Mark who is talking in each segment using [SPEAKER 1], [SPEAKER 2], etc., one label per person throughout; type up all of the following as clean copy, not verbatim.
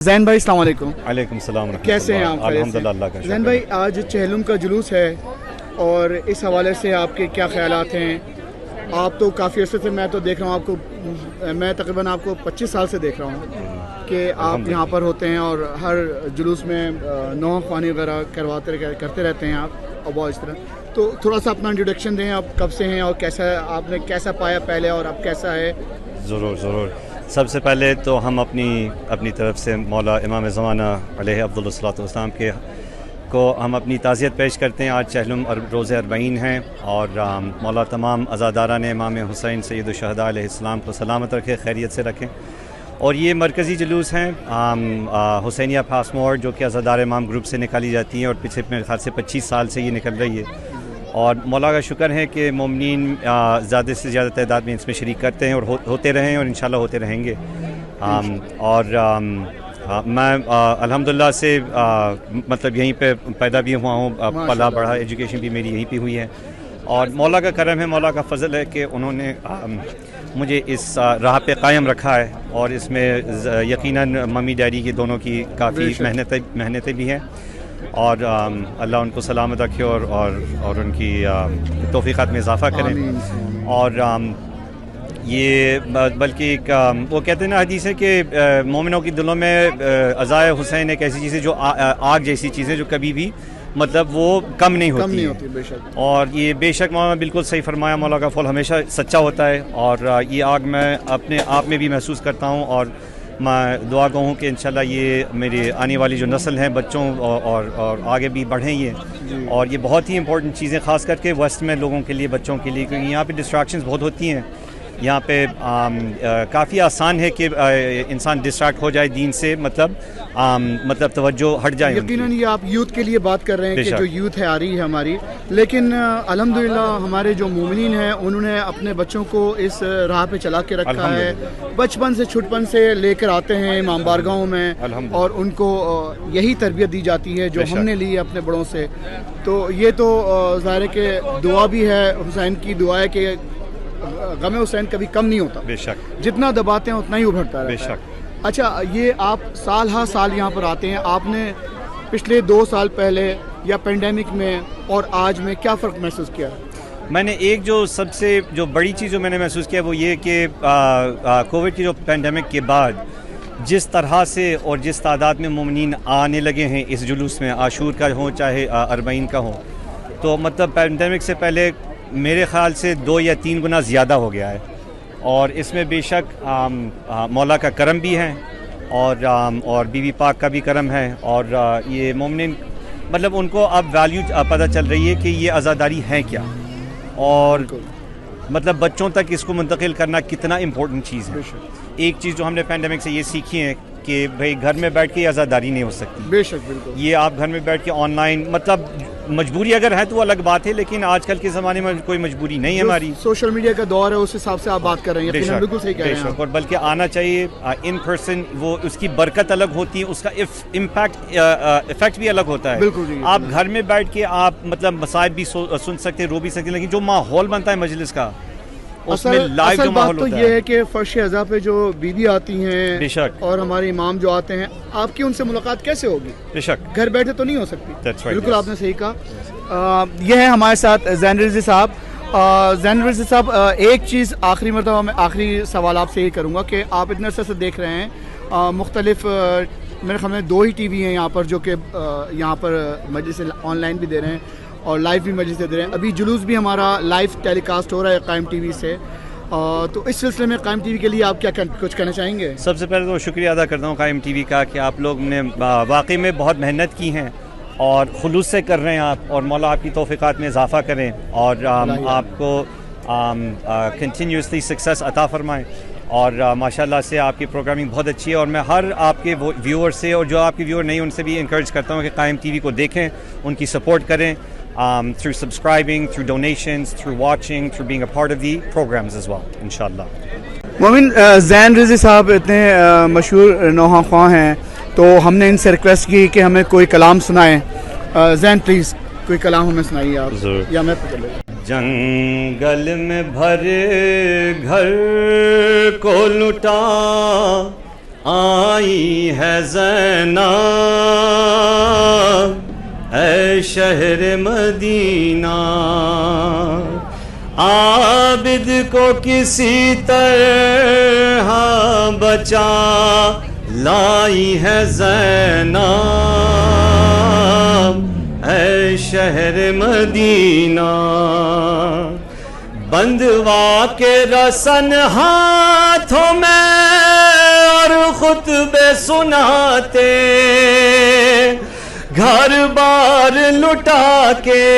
[SPEAKER 1] زین بھائی السلام علیکم۔
[SPEAKER 2] وعلیکم السلام ورحمۃ
[SPEAKER 1] کیسے ہیں
[SPEAKER 2] اللہ۔
[SPEAKER 1] آپ؟
[SPEAKER 2] الحمدللہ اللہ کا شکر۔
[SPEAKER 1] زین بھائی آج چہلم کا جلوس ہے اور اس حوالے سے آپ کے کیا خیالات ہیں؟ آپ تو کافی عرصے سے میں تو دیکھ رہا ہوں آپ کو، میں تقریباً آپ کو 25 سال سے دیکھ رہا ہوں کہ آپ یہاں پر ہوتے ہیں اور ہر جلوس میں نوحہ خوانی وغیرہ کرتے رہتے ہیں آپ اور بہت اس طرح۔ تو تھوڑا سا اپنا انٹروڈکشن دیں، آپ کب سے ہیں اور کیسا آپ نے کیسا پایا پہلے اور اب کیسا ہے؟
[SPEAKER 2] ضرور ضرور۔ سب سے پہلے تو ہم اپنی طرف سے مولا امام زمانہ علیہ افضل الصلاۃ والسلام کو ہم اپنی تعزیت پیش کرتے ہیں۔ آج چہلم روز 40 ہیں اور مولا تمام عزاداران امام حسین سید الشہداء علیہ السلام کو سلامت رکھے، خیریت سے رکھیں۔ اور یہ مرکزی جلوس ہیں حسینیہ پاسمور جو کہ عزادار امام گروپ سے نکالی جاتی ہیں اور پچھلے میرے خیال سے 25 سال سے یہ نکل رہی ہے، اور مولا کا شکر ہے کہ مومنین زیادہ سے زیادہ تعداد میں اس میں شریک کرتے ہیں اور ہوتے رہیں اور انشاءاللہ ہوتے رہیں گے۔ اور میں الحمدللہ سے مطلب یہیں پہ پیدا بھی ہوا ہوں، پلا بڑھا، ایجوکیشن بھی میری یہیں پہ ہوئی ہے، اور مولا کا کرم ہے، مولا کا فضل ہے کہ انہوں نے مجھے اس راہ پہ قائم رکھا ہے، اور اس میں یقیناً ممی ڈیڈی کی دونوں کی کافی محنتیں بھی ہیں، اور اللہ ان کو سلامت رکھے اور ان کی توفیقات میں اضافہ کریں۔ اور یہ بلکہ ایک وہ کہتے ہیں نا حدیث ہے کہ مومنوں کی دلوں میں عزائے حسین ایک ایسی چیز ہے جو آگ جیسی چیز ہے جو کبھی بھی مطلب وہ کم نہیں ہوتی
[SPEAKER 1] بے شک۔
[SPEAKER 2] اور یہ بے شک مولانا بالکل صحیح فرمایا، مولا کا فضل ہمیشہ سچا ہوتا ہے، اور یہ آگ میں اپنے آپ میں بھی محسوس کرتا ہوں، اور میں دعا گو ہوں کہ انشاءاللہ یہ میری آنے والی جو نسل ہیں بچوں اور آگے بھی بڑھیں یہ، اور یہ بہت ہی امپورٹنٹ چیزیں خاص کر کے ویسٹ میں لوگوں کے لیے، بچوں کے لیے، کیونکہ یہاں پہ ڈسٹریکشنز بہت ہوتی ہیں، یہاں پہ کافی آسان ہے کہ انسان ڈسٹریکٹ ہو جائے دین سے، مطلب توجہ ہٹ جائے۔
[SPEAKER 1] یقیناً یہ آپ یوتھ کے لیے بات کر رہے ہیں کہ جو یوتھ ہے آ رہی ہے ہماری، لیکن الحمدللہ ہمارے جو مومنین ہیں انہوں نے اپنے بچوں کو اس راہ پہ چلا کے رکھا ہے، بچپن سے چھٹپن سے لے کر آتے ہیں امام بارگاہوں میں، اور ان کو یہی تربیت دی جاتی ہے جو ہم نے لی ہے اپنے بڑوں سے۔ تو یہ تو ظاہر ہے کہ دعا بھی ہے، حسین کی دعا ہے کہ غم حسین کبھی کم نہیں ہوتا،
[SPEAKER 2] بے شک،
[SPEAKER 1] جتنا دباتے ہیں اتنا ہی ابھرتا رہتا ہے۔
[SPEAKER 2] بے شک۔
[SPEAKER 1] اچھا، یہ آپ سال ہر سال یہاں پر آتے ہیں، آپ نے پچھلے 2 سال پہلے یا پینڈیمک میں اور آج میں کیا فرق محسوس کیا؟
[SPEAKER 2] میں نے ایک جو سب سے جو بڑی چیز جو میں نے محسوس کیا وہ یہ کہ کووڈ کی جو پینڈیمک کے بعد جس طرح سے اور جس تعداد میں مومنین آنے لگے ہیں اس جلوس میں، عاشور کا ہو چاہے 40 کا ہو، تو مطلب پینڈیمک سے پہلے میرے خیال سے 2 یا 3 گنا زیادہ ہو گیا ہے، اور اس میں بے شک مولا کا کرم بھی ہے، اور بی بی پاک کا بھی کرم ہے، اور یہ مومنین مطلب ان کو اب ویلیو پتہ چل رہی ہے کہ یہ عزاداری ہے کیا، اور مطلب بچوں تک اس کو منتقل کرنا کتنا امپورٹنٹ چیز ہے۔ ایک چیز جو ہم نے پینڈیمک سے یہ سیکھی ہے کہ بھئی گھر میں بیٹھ کے عزاداری نہیں ہو سکتی،
[SPEAKER 1] بے شک، بالکل۔
[SPEAKER 2] یہ آپ گھر میں بیٹھ کے آن لائن، مطلب مجبوری اگر ہے تو وہ الگ بات ہے، لیکن آج کل کے زمانے میں کوئی مجبوری نہیں ہے ہماری،
[SPEAKER 1] سوشل میڈیا کا دور ہے، اس حساب سے آپ بات کر رہے ہیں، یقیناً بالکل صحیح کہہ رہے ہیں۔
[SPEAKER 2] اور بلکہ آنا چاہیے ان پرسن، وہ اس کی برکت الگ ہوتی ہے، اس کا افیکٹ بھی الگ ہوتا ہے۔
[SPEAKER 1] بالکل جی،
[SPEAKER 2] آپ گھر میں بیٹھ کے آپ مطلب مصائب بھی سن سکتے ہیں، رو بھی سکتے ہیں، لیکن جو ماحول بنتا ہے مجلس کا، اس میں لائیو جو ماحول
[SPEAKER 1] ہوتا ہے، اصل بات تو یہ ہے کہ فرش اعضاء پہ جو بیوی آتی ہیں
[SPEAKER 2] بے شک،
[SPEAKER 1] اور ہمارے امام جو آتے ہیں، آپ کی ان سے ملاقات کیسے ہوگی؟
[SPEAKER 2] بے شک،
[SPEAKER 1] گھر بیٹھے تو نہیں ہو سکتی۔ بالکل
[SPEAKER 2] yes.
[SPEAKER 1] آپ نے صحیح کہا۔ یہ ہے ہمارے ساتھ زین رضوی صاحب۔ زین رضوی صاحب، ایک چیز آخری مرتبہ میں آخری سوال آپ سے یہ کروں گا کہ آپ اتنے عرصے سے دیکھ رہے ہیں، مختلف میرے خیال میں 2 ہی ٹی وی ہیں یہاں پر جو کہ یہاں پر مجلس آن لائن بھی دے رہے ہیں اور لائیو بھی مجلس دے رہے ہیں۔ ابھی جلوس بھی ہمارا لائیو ٹیلی کاسٹ ہو رہا ہے قائم ٹی وی سے، تو اس سلسلے میں قائم ٹی وی کے لیے آپ کیا کچھ کہنا چاہیں گے؟
[SPEAKER 2] سب سے پہلے تو شکریہ ادا کرتا ہوں قائم ٹی وی کا کہ آپ لوگ نے واقعی میں بہت محنت کی ہیں اور خلوص سے کر رہے ہیں آپ، اور مولا آپ کی توفیقات میں اضافہ کریں اور آپ کو کنٹینیوسلی سکسیس عطا فرمائیں، اور ماشاءاللہ سے آپ کی پروگرامنگ بہت اچھی ہے، اور میں ہر آپ کے ویور سے اور جو آپ کے ویور نہیں ان سے بھی انکریج کرتا ہوں کہ قائم ٹی وی کو دیکھیں، ان کی سپورٹ کریں، through subscribing, through donations, through watching, through being a part of the programs as well, inshallah.
[SPEAKER 1] مومن، زین رضوی صاحب اتنے مشہور نوحہ خواں ہیں، تو ہم نے ان سے ریکویسٹ کی کہ ہمیں کوئی کلام سنائیں۔ زین پلیز کوئی کلام ہمیں سنائیے آپ، یا میں پکڑ لیتا ہوں۔
[SPEAKER 2] جنگل میں بھر گھر کو لٹا آئی ہے زینب اے شہر مدینہ عابد کو کسی طرح بچا لائی ہے زینب اے شہر مدینہ بندوا کے رسن ہاتھوں میں اور خطبے سناتے گھر بار لٹا کے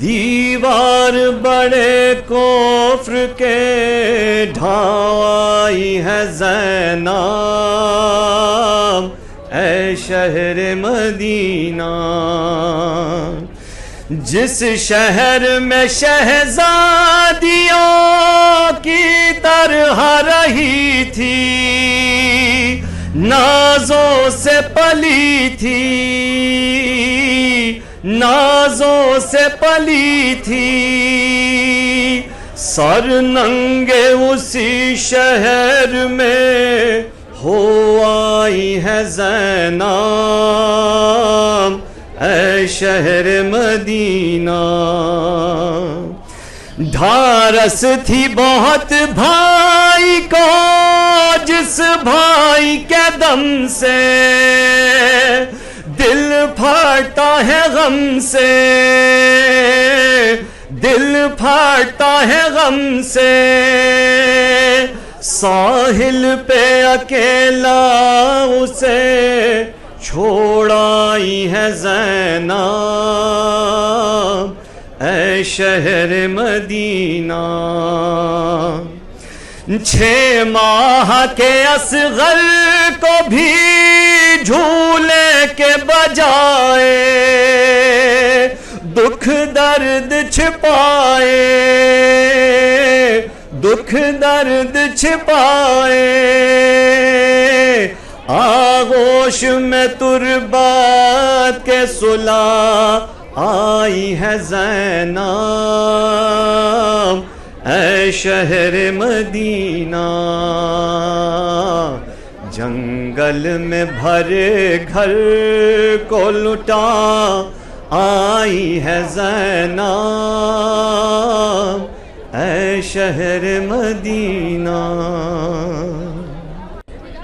[SPEAKER 2] دیوار بڑے کفر کے ڈھائی ہے زینب اے شہر مدینہ جس شہر میں شہزادیوں کی طرح رہی تھی نازوں سے پلی تھی سر ننگے اسی شہر میں ہو آئی ہے زینب اے شہر مدینہ ڈھارس تھی بہت بھائی کو جس بھائی کے دم سے دل پھاٹتا ہے غم سے ساحل پہ اکیلا اسے چھوڑ آئی ہے زینب اے شہر مدینہ 6 ماہ کے اصغر کو بھی جھولے کے بجائے دکھ درد چھپائے آغوش میں تربت کے صلح آئی ہے زینب اے شہر مدینہ جنگل میں بھرے گھر کو لٹا آئی ہے زینب اے شہر مدینہ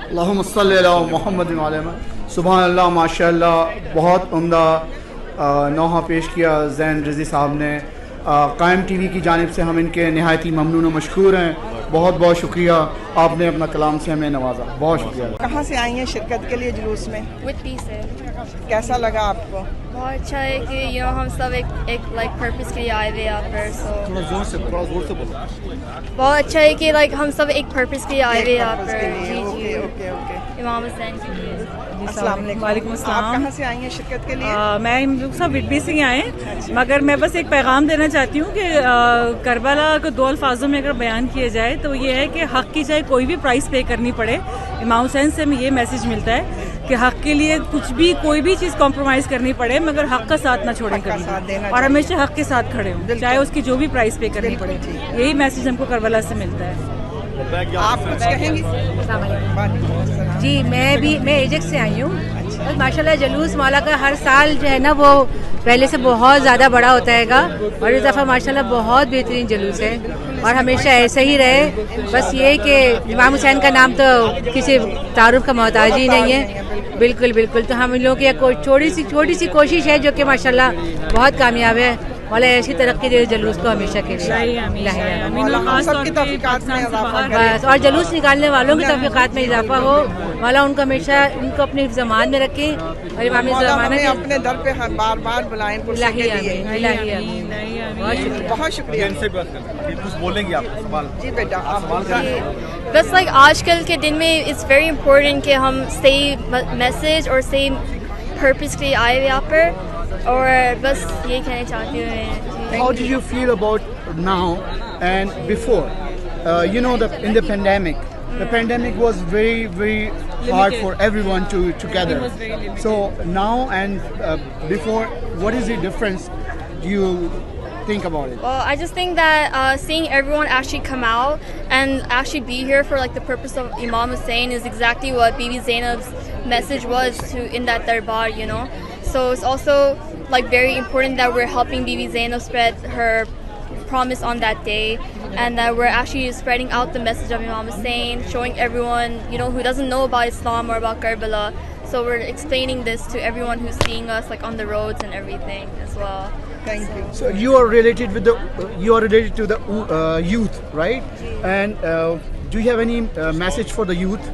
[SPEAKER 1] اللہم صلی علی محمد وعلی محمد. سبحان اللہ ماشاء اللہ بہت عمدہ نوحہ پیش کیا زین رضی صاحب نے. قائم ٹی وی کی جانب سے ہم ان کے نہایت ہی ممنون و مشکور ہیں. بہت بہت شکریہ آپ نے اپنا کلام سے ہمیں نوازا. بہت شکریہ.
[SPEAKER 3] کہاں سے آئی ہیں شرکت کے لیے جلوس میں؟
[SPEAKER 4] وٹی سے.
[SPEAKER 3] کیسا لگا آپ کو؟
[SPEAKER 4] بہت اچھا ہے کہ ہم سب ایک پرپس کے لیے آئے ہوئے یہاں پر.
[SPEAKER 1] تھوڑا زور سے بولو.
[SPEAKER 4] بہت اچھا ہے کہ ہم سب ایک پرپس کے لیے آئے ہوئے یہاں پر.
[SPEAKER 3] Okay okay okay.
[SPEAKER 4] امام حسین کے لیے.
[SPEAKER 3] السلام علیکم.
[SPEAKER 5] وعلیکم السلام.
[SPEAKER 3] آپ کہاں سے آئی ہیں شرکت کے لیے؟
[SPEAKER 5] میں سب وٹبی سے ہی آئے ہیں مگر میں بس ایک پیغام دینا چاہتی ہوں کہ کربلا کو 2 الفاظوں میں اگر بیان کیا جائے تو یہ ہے کہ حق کی چاہے کوئی بھی پرائز پے کرنی پڑے. امام حسین سے ہمیں یہ میسج ملتا ہے کہ حق کے لیے کچھ بھی کوئی بھی چیز کمپرومائز کرنی پڑے مگر حق کا ساتھ نہ چھوڑیں کبھی اور ہمیشہ حق کے ساتھ کھڑے ہوں چاہے اس کی جو بھی پرائز پے کرنی پڑے. یہی میسج ہم کو کربلا سے ملتا ہے.
[SPEAKER 3] آپ کچھ کہیں گی؟
[SPEAKER 6] جی میں ایجک سے آئی ہوں. ماشاء اللہ جلوس مولا کا ہر سال جو ہے نا وہ پہلے سے بہت زیادہ بڑا ہوتا ہے گا اور اس دفعہ ماشاء اللہ بہت بہترین جلوس ہے اور ہمیشہ ایسا ہی رہے. بس یہ کہ امام حسین کا نام تو کسی تعارف کا محتاج ہی نہیں ہے. بالکل بالکل. تو ہم ان لوگوں کی چھوٹی سی کوشش ہے جو کہ ماشاء اللہ بہت کامیاب ہے. مولا ایسی ترقی دے جلوس کو ہمیشہ کے لیے. بس اور جلوس نکالنے والوں کی توفیقات میں اضافہ ہو. مولا ان کو ہمیشہ ان کو اپنی زمان میں رکھے اور امام زمانہ کے
[SPEAKER 3] اپنے در پہ بار بار بلائیں. بہت شکریہ.
[SPEAKER 1] کچھ بولیں گے آپ سوال؟
[SPEAKER 3] جی بیٹا آپ.
[SPEAKER 4] بس آج کل کے دن میں اٹس ویری امپورٹنٹ کہ ہم صحیح میسج اور صحیح پرپس کے لیے آئے ہوئے یہاں پر اور بس یہی کہنا چاہتی ہوں.
[SPEAKER 1] How did you feel about now and before? In the pandemic, the pandemic was very, very hard for everyone to gather. So now and before, what is the difference? Do you think about it?
[SPEAKER 4] Well, I just think that seeing everyone actually come out and actually be here for like the purpose of Imam Hussain is exactly what Bibi Zainab's message was to in that darbar, you know. So it's also like very important that we're helping Bibi Zainab spread her promise on that day, and that we're actually spreading out the message of Imam Hussain, showing everyone, you know, who doesn't know about Islam or about Karbala. So we're explaining this to everyone who's seeing us like on the roads and everything as well.
[SPEAKER 3] Thank you.
[SPEAKER 1] So you are related with to the youth, right? And do you have any message for the youth?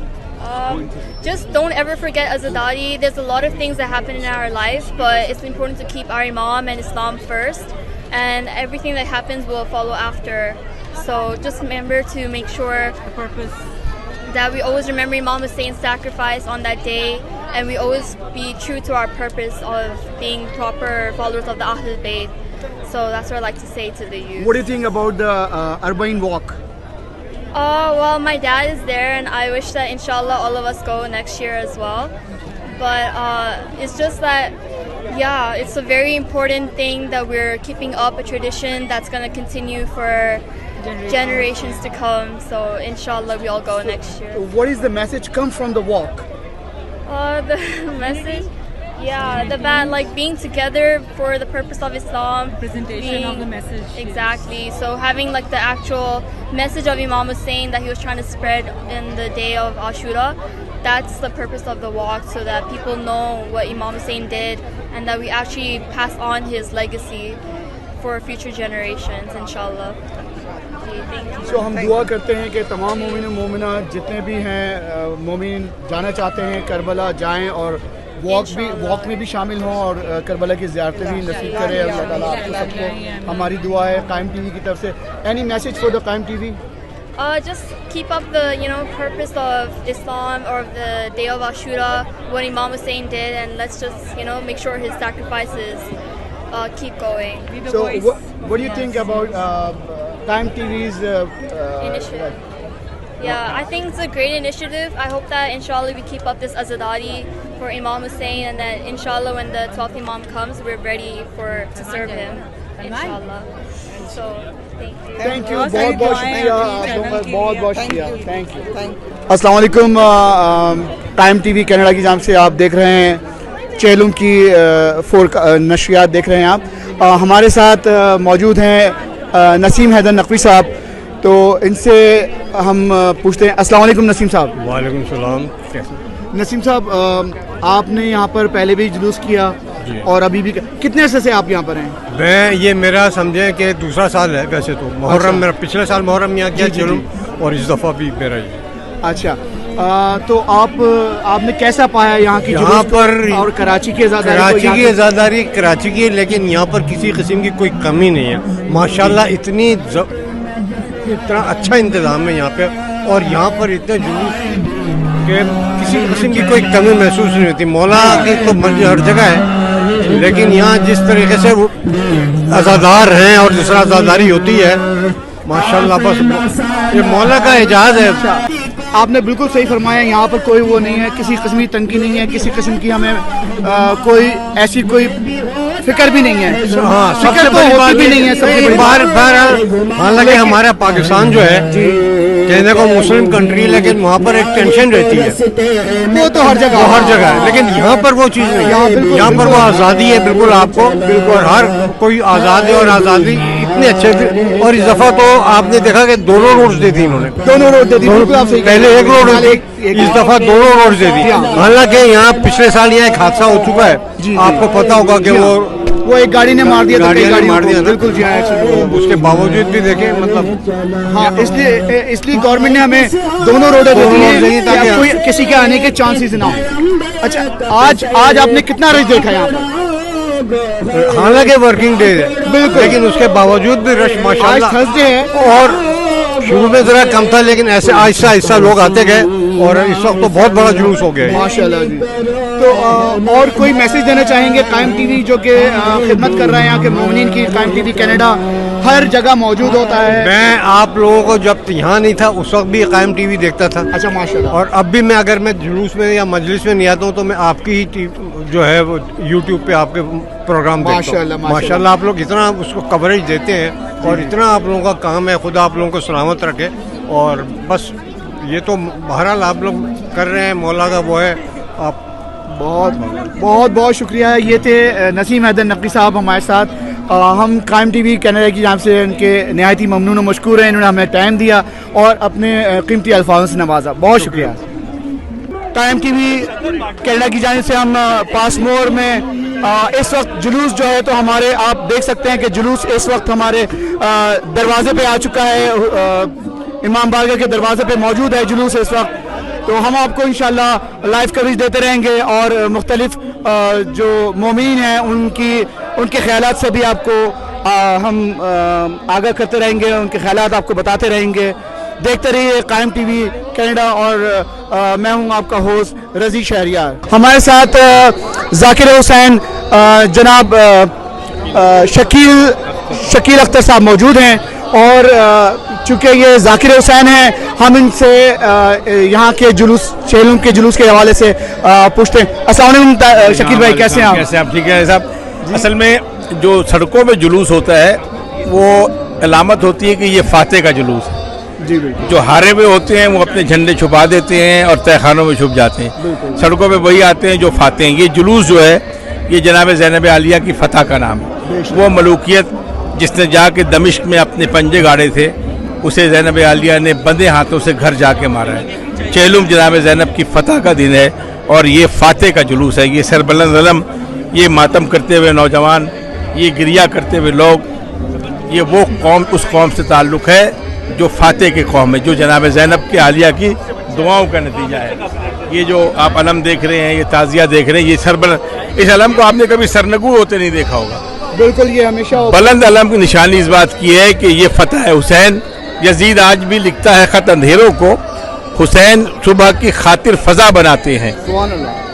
[SPEAKER 4] Just don't ever forget Azadari. There's a lot of things that happen in our life, but it's important to keep our Imam and Islam first, and everything that happens will follow after. So just remember to make sure
[SPEAKER 5] The purpose.
[SPEAKER 4] that we always remember Imam Hussein's sacrifice on that day, and we always be true to our purpose of being proper followers of the Ahlul Bayt. So that's what I like to say to the youth.
[SPEAKER 1] What do you think about the Arba'in walk?
[SPEAKER 4] Well, my dad is there, and I wish that inshallah all of us go next year as well. But it's just that, yeah, it's a very important thing that we're keeping up a tradition that's going to continue for generations to come. So inshallah we all go next year.
[SPEAKER 1] What is the message come from the walk?
[SPEAKER 4] The message, yeah, like being together for the purpose of Islam,
[SPEAKER 5] Presentation of the message.
[SPEAKER 4] Exactly. So having like the actual message of Imam Hussain that he was trying to spread in the day of Ashura, that's the purpose of the walk, so that people know what Imam Hussain did and that we actually pass on his legacy for future generations, inshallah. Thank you.
[SPEAKER 1] So ہم دعا کرتے ہیں کہ تمام مومن و مومنات جتنے بھی ہیں مومن جانا چاہتے ہیں کربلا جائیں اور واک میں بھی شامل ہوں اور کربلا کی زیارتیں بھی نصیب کرے اللہ تعالیٰ آپ کو سب کو. ہماری دعا ہے قائم ٹی وی کی طرف سے. اینی میسج فار دا قائم T V?
[SPEAKER 4] Just keep up the, purpose of Islam or the day of Ashura, what Imam Hussain did, and let's just, make sure his sacrifices keep going.
[SPEAKER 1] So what do you think about Time TV's
[SPEAKER 4] Initiative. Yeah, I think it's a great initiative. I hope that inshallah we keep up this azadari for Imam Hussain, and that inshallah when the 12th Imam comes, we're ready to serve him, inshallah. So
[SPEAKER 1] thank you. بہت بہت شکریہ آپ لوگوں کا، بہت بہت شکریہ. Thank you.
[SPEAKER 3] Thank you.
[SPEAKER 1] السلام علیکم. ٹائم ٹی وی کینیڈا کی جانب سے آپ دیکھ رہے ہیں چیلم کی نشریات دیکھ رہے ہیں آپ. ہمارے ساتھ موجود ہیں نسیم حیدر نقوی صاحب، تو ان سے ہم پوچھتے ہیں. السلام علیکم نسیم صاحب.
[SPEAKER 7] وعلیکم السلام.
[SPEAKER 1] نسیم صاحب، آپ نے یہاں پر پہلے بھی جلوس کیا
[SPEAKER 7] جی،
[SPEAKER 1] اور ابھی بھی کتنے عرصے سے آپ یہاں پر ہیں؟
[SPEAKER 7] میں یہ میرا سمجھیں کہ دوسرا سال ہے ویسے تو. محرم میرا پچھلے سال محرم یہاں کیا چلوں، اور اس دفعہ بھی میرا یہ.
[SPEAKER 1] اچھا، تو آپ نے کیسا پایا یہاں کی
[SPEAKER 7] یہاں پر
[SPEAKER 1] اور کراچی کی آزاداری؟
[SPEAKER 7] کراچی کی آزاداری کراچی کی، لیکن یہاں پر کسی قسم کی کوئی کمی نہیں ہے ماشاءاللہ. اتنا اچھا انتظام ہے یہاں پہ، اور یہاں پر اتنے جلوس کہ کسی قسم کی کوئی کمی محسوس نہیں ہوتی. مولا کی تو مرضی ہر جگہ ہے، لیکن یہاں جس طریقے سے وہ عزادار ہیں اور جس طرح عزاداری ہوتی ہے ماشاءاللہ، بس یہ مولا کا اعجاز ہے.
[SPEAKER 1] آپ نے بالکل صحیح فرمایا. یہاں پر کوئی وہ نہیں ہے، کسی قسم کی تنگی نہیں ہے، کسی قسم کی ہمیں کوئی ایسی کوئی فکر بھی نہیں ہے.
[SPEAKER 7] ہاں، سب سے بڑی بات بھی نہیں ہے. حالانکہ ہمارا پاکستان جو ہے کہنے کو مسلم کنٹری، لیکن وہاں پر ایک ٹینشن رہتی ہے.
[SPEAKER 1] وہ تو ہر جگہ
[SPEAKER 7] ہے، لیکن یہاں پر وہ چیز نہیں ہے. یہاں پر وہ آزادی ہے بالکل آپ کو، اور ہر کوئی آزاد ہے، اور آزادی اتنے اچھے تھے. اور اس دفعہ تو آپ نے دیکھا کہ دونوں روڈز دی تھی انہوں نے.
[SPEAKER 1] دونوں روڈ دے دی.
[SPEAKER 7] پہلے ایک روڈ تھی، اس دفعہ دونوں روڈ دے دی. حالانکہ یہاں پچھلے سال یہاں ایک حادثہ ہو چکا ہے، آپ کو پتا ہوگا کہ
[SPEAKER 1] وہ ایک گاڑی نے مار دیا. بالکل جی.
[SPEAKER 7] اس کے باوجود بھی دیکھیں مطلب
[SPEAKER 1] ہاں، اس لیے گورنمنٹ نے ہمیں دونوں روڈیں دے دی ہیں تاکہ کوئی کسی کے آنے کے چانسز نہ ہوں. اچھا، آج آپ نے کتنا رش دیکھا یہاں پر؟
[SPEAKER 7] حالانکہ ورکنگ ڈے ہے بالکل، لیکن اس کے باوجود بھی رش ماشاءاللہ.
[SPEAKER 1] تھرسڈے ہے،
[SPEAKER 7] اور شروع میں ذرا کم تھا، لیکن ایسے آہستہ آہستہ لوگ آتے گئے، اور اس وقت تو بہت بڑا جلوس ہو گیا ہے
[SPEAKER 1] ماشاءاللہ جی. تو اور کوئی میسج دینا چاہیں گے؟ قائم ٹی وی جو کہ خدمت کر رہے ہیں یہاں کے مومنین کی، قائم ٹی وی کینیڈا ہر جگہ موجود ہوتا ہے.
[SPEAKER 7] میں آپ لوگوں کو جب یہاں نہیں تھا اس وقت بھی قائم ٹی وی دیکھتا تھا.
[SPEAKER 1] اچھا، ماشاءاللہ.
[SPEAKER 7] اور اب بھی میں اگر میں جلوس میں یا مجلس میں نہیں آتا ہوں تو میں آپ کی ہی جو ہے وہ یوٹیوب پہ آپ کے پروگرام دیکھتا ہوں. ماشاءاللہ آپ لوگ اتنا اس کو کوریج دیتے ہیں اور اتنا آپ لوگوں کا کام ہے. خدا آپ لوگوں کو سلامت رکھے. اور بس یہ تو بہرحال آپ لوگ کر رہے ہیں, مولا کا وہ ہے. آپ
[SPEAKER 1] بہت بہت بہت شکریہ. یہ تھے نسیم حیدر نقوی صاحب ہمارے ساتھ. ہم قائم ٹی وی کینیڈا کی جانب سے ان کے نہایت ہی ممنون و مشکور ہیں. انہوں نے ہمیں ٹائم دیا اور اپنے قیمتی الفاظوں سے نوازا. بہت شکریہ. قائم ٹی وی کینیڈا کی جانب سے ہم پاسمور میں اس وقت جلوس جو ہے تو ہمارے آپ دیکھ سکتے ہیں کہ جلوس اس وقت ہمارے دروازے پہ آ چکا ہے. امام بارگاہ کے دروازے پہ موجود ہے جلوس اس وقت. تو ہم آپ کو انشاءاللہ لائیو کوریج دیتے رہیں گے اور مختلف جو مومنین ہیں ان کے خیالات سے بھی آپ کو ہم آگاہ کرتے رہیں گے, ان کے خیالات آپ کو بتاتے رہیں گے. دیکھتے رہیے قائم ٹی وی کینیڈا اور میں ہوں آپ کا ہوسٹ رضی شہریار. ہمارے ساتھ ذاکر حسین جناب شکیل اختر صاحب موجود ہیں اور چونکہ یہ ذاکر حسین ہیں ہم ان سے یہاں کے جلوس چیلم کے جلوس کے حوالے سے پوچھتے ہیں. السلام علیکم شکیل بھائی, کیسے ہیں آپ؟
[SPEAKER 8] کیسے آپ؟ ٹھیک ہے صاحب. اصل میں جو سڑکوں میں جلوس ہوتا ہے وہ علامت ہوتی ہے کہ یہ فاتح کا جلوس ہے.
[SPEAKER 1] جی بالکل.
[SPEAKER 8] جو ہارے ہوئے ہوتے ہیں وہ اپنے جھنڈے چھپا دیتے ہیں اور تہہ خانوں میں چھپ جاتے ہیں. سڑکوں پہ وہی آتے ہیں جو فاتح ہیں. یہ جلوس جو ہے یہ جناب زینب عالیہ کی فتح کا نام ہے. وہ ملوکیت جس نے جا کے دمشق میں اپنے پنجے گاڑے تھے اسے زینب عالیہ نے بندے ہاتھوں سے گھر جا کے مارا ہے. چیلم جناب زینب کی فتح کا دن ہے اور یہ فاتح کا جلوس ہے. یہ سربلند علم, یہ ماتم کرتے ہوئے نوجوان, یہ گریہ کرتے ہوئے لوگ, یہ وہ قوم اس قوم سے تعلق ہے جو فاتح کی قوم ہے, جو جناب زینب کے عالیہ کی دعاؤں کا نتیجہ ہے. یہ جو آپ علم دیکھ رہے ہیں, یہ تعزیہ دیکھ رہے ہیں, یہ سربلند, اس علم کو آپ نے کبھی سرنگو ہوتے نہیں دیکھا ہوگا.
[SPEAKER 1] بالکل. یہ ہمیشہ
[SPEAKER 8] بلند علم کی نشانی اس بات کی ہے کہ یہ فتح حسین. یزید آج بھی لکھتا ہے خط اندھیروں کو, حسین صبح کی خاطر فضا بناتے ہیں.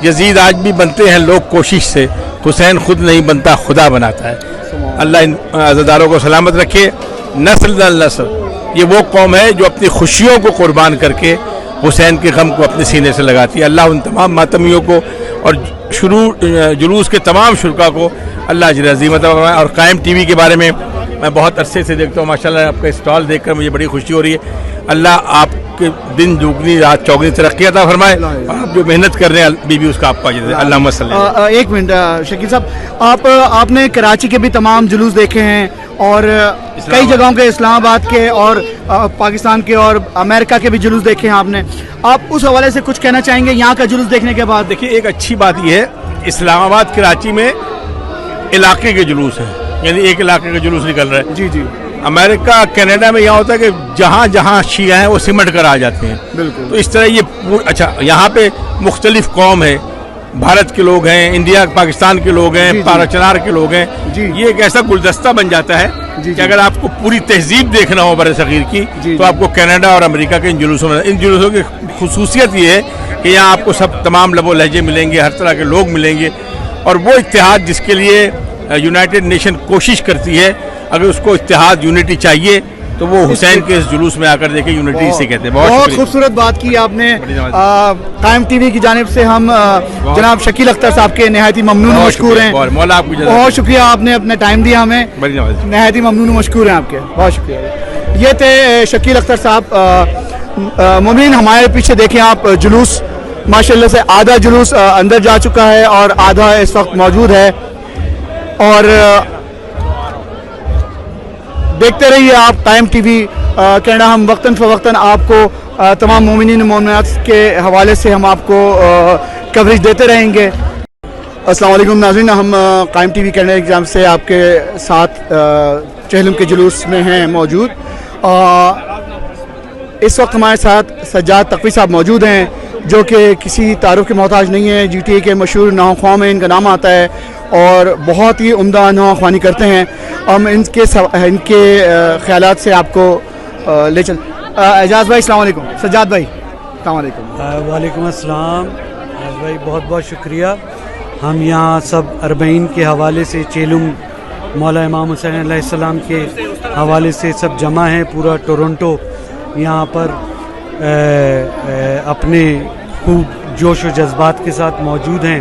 [SPEAKER 8] یزید آج بھی بنتے ہیں لوگ کوشش سے, حسین خود نہیں بنتا خدا بناتا ہے. اللہ ان عزاداروں کو سلامت رکھے. نسل در نسل یہ وہ قوم ہے جو اپنی خوشیوں کو قربان کر کے حسین کے غم کو اپنے سینے سے لگاتی ہے. اللہ ان تمام ماتمیوں کو اور جلوس کے تمام شرکا کو اللہ اجر عظیم عطا فرمائے. اور قائم ٹی وی کے بارے میں بہت عرصے سے دیکھتا ہوں, ماشاءاللہ آپ کا اسٹال دیکھ کر مجھے بڑی خوشی ہو رہی ہے. اللہ آپ کے دن دگنی رات چوگنی ترقی عطا فرمائے اور آپ جو محنت کر رہے ہیں بی اس کا آپ کا اجر. اللہم صلی اللہ.
[SPEAKER 1] ایک منٹ شکیل صاحب, آپ نے کراچی کے بھی تمام جلوس دیکھے ہیں اور کئی جگہوں کے, اسلام آباد کے اور پاکستان کے اور امریکہ کے بھی جلوس دیکھے ہیں آپ نے. آپ اس حوالے سے کچھ کہنا چاہیں گے یہاں کا جلوس دیکھنے کے بعد؟
[SPEAKER 8] دیکھیے ایک اچھی بات یہ ہے, اسلام آباد کراچی میں علاقے کے جلوس ہیں, یعنی ایک علاقے کا جلوس نکل رہا ہے.
[SPEAKER 1] جی جی.
[SPEAKER 8] امریکہ کینیڈا میں یہاں ہوتا ہے کہ جہاں جہاں شیعہ ہیں وہ سمٹ کر آ جاتے ہیں.
[SPEAKER 1] بالکل.
[SPEAKER 8] تو اس طرح یہ اچھا یہاں پہ مختلف قوم ہے, بھارت کے لوگ ہیں, انڈیا پاکستان کے لوگ ہیں, پارا چنار کے لوگ ہیں. یہ ایک ایسا گلدستہ بن جاتا ہے کہ اگر آپ کو پوری تہذیب دیکھنا ہو بر صغیر کی تو آپ کو کینیڈا اور امریکہ کے ان جلوسوں میں, ان جلوسوں کی خصوصیت یہ ہے کہ یہاں آپ کو سب تمام لب و لہجے ملیں گے, ہر طرح کے لوگ ملیں گے. اور وہ اتحاد جس کے لیے یونائٹڈ نیشن کوشش کرتی ہے, اگر اس کو اتحاد یونٹی چاہیے تو وہ حسین کے اس جلوس میں آ کر دیکھیں یونٹی سے کہتے ہیں.
[SPEAKER 1] بہت خوبصورت بات کی آپ نے. قائم ٹی وی کی جانب سے ہم جناب شکیل اختر صاحب کے نہایت ہی ممنون و مشکور ہیں. بہت شکریہ, آپ نے اپنا ٹائم دیا ہمیں, نہایت ہی ممنون و مشکور ہیں آپ کے. بہت شکریہ. یہ تھے شکیل اختر صاحب. مومنین ہمارے پیچھے دیکھیں آپ, جلوس ماشاءاللہ سے آدھا جلوس اندر جا چکا ہے اور آدھا اس وقت موجود ہے. اور دیکھتے رہیے آپ قائم ٹی وی کینیڈا. ہم وقتاً فوقتاً آپ کو تمام مومنین و مومنات کے حوالے سے ہم آپ کو کوریج دیتے رہیں گے. السلام علیکم ناظرین, ہم قائم ٹی وی کینیڈا کی جانب سے آپ کے ساتھ چہلم کے جلوس میں ہیں موجود. اس وقت ہمارے ساتھ سجاد تقوی صاحب موجود ہیں جو کہ کسی تعارف کے محتاج نہیں ہیں. جی ٹی اے کے مشہور نواں خواہ میں ان کا نام آتا ہے اور بہت ہی عمدہ نواں خوانی کرتے ہیں. ہم ان کے خیالات سے آپ کو لے چل. اعجاز بھائی السلام علیکم. سجاد بھائی السلام علیکم.
[SPEAKER 9] وعلیکم السلام. اعجاز بھائی بہت بہت شکریہ. ہم یہاں سب اربعین کے حوالے سے, چیلم مولا امام حسین علیہ السلام کے حوالے سے سب جمع ہیں. پورا ٹورنٹو یہاں پر اپنے خوب جوش و جذبات کے ساتھ موجود ہیں.